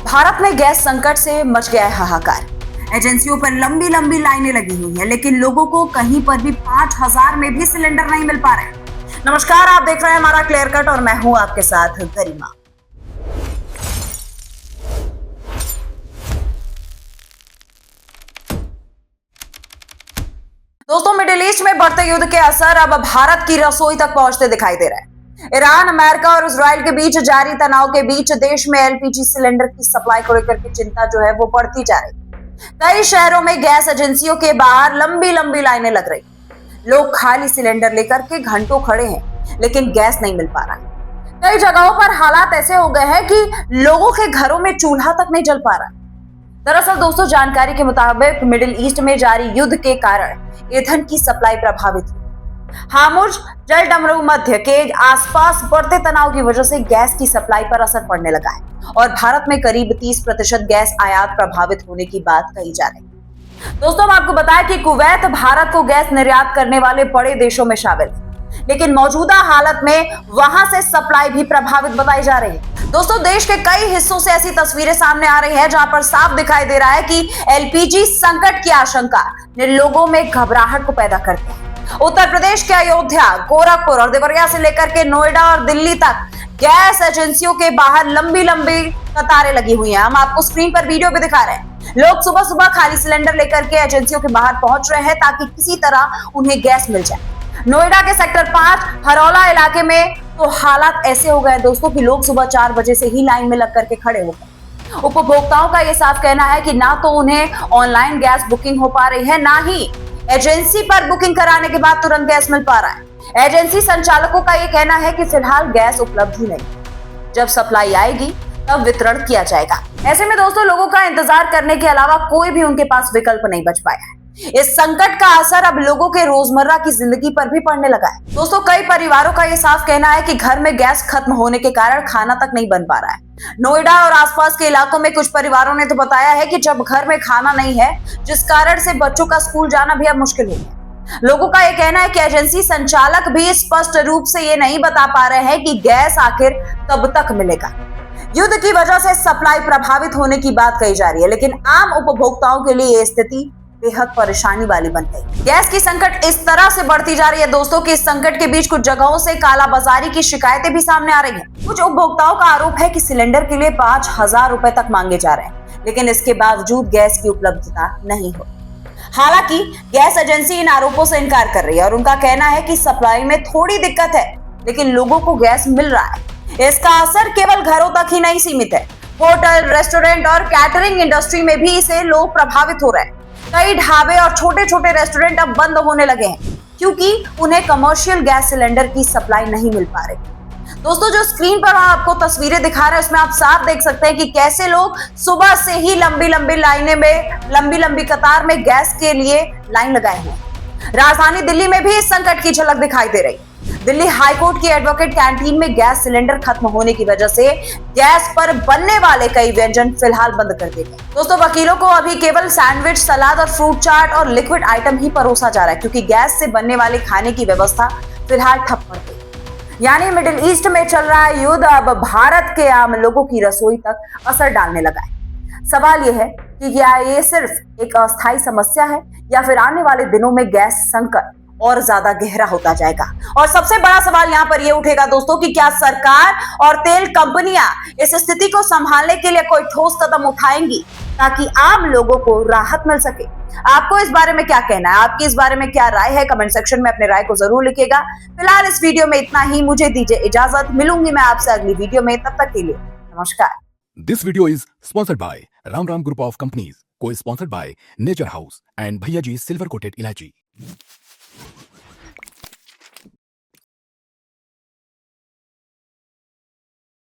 भारत में गैस संकट से मच गया है हाहाकार। एजेंसियों पर लंबी लंबी लाइनें लगी हुई हैं, लेकिन लोगों को कहीं पर भी 5000 में भी सिलेंडर नहीं मिल पा रहे। नमस्कार, आप देख रहे हैं हमारा क्लियर कट और मैं हूं आपके साथ गरिमा। दोस्तों, मिडिल ईस्ट में बढ़ते युद्ध के असर अब भारत की रसोई तक पहुंचते दिखाई दे रहे हैं। ईरान, अमेरिका और इजराइल के बीच जारी तनाव के बीच देश में एलपीजी सिलेंडर की सप्लाई को लेकर के चिंता जो है वो बढ़ती जा रही। कई शहरों में गैस एजेंसियों के बाहर लंबी लंबी लाइनें लग रही। लोग खाली सिलेंडर लेकर के घंटों खड़े हैं, लेकिन गैस नहीं मिल पा रहा। कई जगहों पर हालात ऐसे हो गए हैं कि लोगों के घरों में चूल्हा तक नहीं जल पा रहा। दरअसल दोस्तों, जानकारी के मुताबिक मिडिल ईस्ट में जारी युद्ध के कारण ईंधन की सप्लाई प्रभावित हुई। हार्मुज जलडमरू मध्य के आसपास बढ़ते तनाव की वजह से गैस की सप्लाई पर असर पड़ने लगा है और भारत में करीब 30% गैस आयात प्रभावित होने की बात कही जा रही है। दोस्तों, हम आपको बताएं कि कुवैत भारत को गैस निर्यात करने वाले बड़े देशों में शामिल है, लेकिन मौजूदा हालत में वहां से सप्लाई भी प्रभावित बताई जा रही है। दोस्तों, देश के कई हिस्सों से ऐसी तस्वीरें सामने आ रही हैं जहां पर साफ दिखाई दे रहा है कि एलपीजी संकट की आशंका ने लोगों में घबराहट को पैदा करती है। उत्तर प्रदेश के अयोध्या, गोरखपुर और देवरिया से लेकर के नोएडा और दिल्ली तक गैस एजेंसियों के बाहर लंबी लंबी कतारें लगी हुई हैं। हम आपको स्क्रीन पर वीडियो भी दिखा रहे हैं। लोग सुबह सुबह खाली सिलेंडर लेकर के एजेंसियों के बाहर पहुंच रहे हैं ताकि किसी तरह उन्हें गैस मिल जाए। नोएडा के सेक्टर 5 हरौला इलाके में तो हालात ऐसे हो गए दोस्तों कि लोग सुबह 4 बजे से ही लाइन में लग करके खड़े हो गए। उपभोक्ताओं का यह साफ कहना है कि ना तो उन्हें ऑनलाइन गैस बुकिंग हो पा रही है, ना ही एजेंसी पर बुकिंग कराने के बाद तुरंत गैस मिल पा रहा है। एजेंसी संचालकों का यह कहना है कि फिलहाल गैस उपलब्ध ही नहीं, जब सप्लाई आएगी तब वितरण किया जाएगा। ऐसे में दोस्तों, लोगों का इंतजार करने के अलावा कोई भी उनके पास विकल्प नहीं बच पाया है। इस संकट का असर अब लोगों के रोजमर्रा की जिंदगी पर भी पड़ने लगा है। दोस्तों, कई परिवारों का यह साफ कहना है कि घर में गैस खत्म होने के कारण खाना तक नहीं बन पा रहा है। नोएडा और आसपास के इलाकों में कुछ परिवारों ने तो बताया है कि जब घर में खाना नहीं है, जिस कारण से बच्चों का स्कूल जाना भी अब मुश्किल हो गया। लोगों का यह कहना है कि एजेंसी संचालक भी स्पष्ट रूप से ये नहीं बता पा रहे हैं कि गैस आखिर कब तक मिलेगा। युद्ध की वजह से सप्लाई प्रभावित होने की बात कही जा रही है, लेकिन आम उपभोक्ताओं के लिए ये स्थिति बेहद परेशानी वाली बन गई। गैस की संकट इस तरह से बढ़ती जा रही है दोस्तों कि इस संकट के बीच कुछ जगहों से कालाबाजारी की शिकायतें भी सामने आ रही हैं। कुछ उपभोक्ताओं का आरोप है कि सिलेंडर के लिए 5000 रुपए तक मांगे जा रहे हैं, लेकिन इसके बावजूद गैस की उपलब्धता नहीं हो। हालांकि गैस एजेंसी इन आरोपों से इनकार कर रही है और उनका कहना है कि सप्लाई में थोड़ी दिक्कत है, लेकिन लोगों को गैस मिल रहा है। इसका असर केवल घरों तक ही नहीं सीमित है। होटल, रेस्टोरेंट और कैटरिंग इंडस्ट्री में भी इसे लोग प्रभावित हो रहे हैं। कई ढाबे और छोटे छोटे रेस्टोरेंट अब बंद होने लगे हैं क्योंकि उन्हें कमर्शियल गैस सिलेंडर की सप्लाई नहीं मिल पा रही। दोस्तों, जो स्क्रीन पर आपको तस्वीरें दिखा रहे हैं उसमें आप साफ देख सकते हैं कि कैसे लोग सुबह से ही लंबी लंबी लाइनें में, लंबी लंबी कतार में गैस के लिए लाइन लगाए हुए हैं। राजधानी दिल्ली में भी इस संकट की झलक दिखाई दे रही। दिल्ली हाईकोर्ट की एडवोकेट कैंटीन में गैस सिलेंडर खत्म होने की वजह से गैस पर बनने वाले कई व्यंजन फिलहाल बंद कर दिए गए। दोस्तों, वकीलों को अभी केवल सैंडविच, सलाद और फ्रूट चाट और लिक्विड आइटम ही परोसा जा रहा है क्योंकि गैस से बनने वाले खाने की व्यवस्था फिलहाल ठप पड़ गई। यानी मिडिल ईस्ट में चल रहा है युद्ध अब भारत के आम लोगों की रसोई तक असर डालने लगा है। सवाल यह है कि क्या ये सिर्फ एक अस्थायी समस्या है या फिर आने वाले दिनों में गैस संकट और ज्यादा गहरा होता जाएगा। और सबसे बड़ा सवाल यहाँ पर यह उठेगा दोस्तों कि क्या सरकार और तेल कंपनियां इस स्थिति को संभालने के लिए कोई ठोस कदम उठाएंगी ताकि आम लोगों को राहत मिल सके। आपको इस बारे में क्या कहना है? आपकी इस बारे में क्या राय है? कमेंट सेक्शन में अपने राय को जरूर लिखिएगा। फिलहाल इस वीडियो में इतना ही। मुझे दीजिए इजाजत। मिलूंगी मैं आपसे अगली वीडियो में। तब तक के लिए नमस्कार। This video is sponsored by Ram Ram Group of Companies, co-sponsored by Nature House and Bhaiya Ji Silver Coated Ilachi.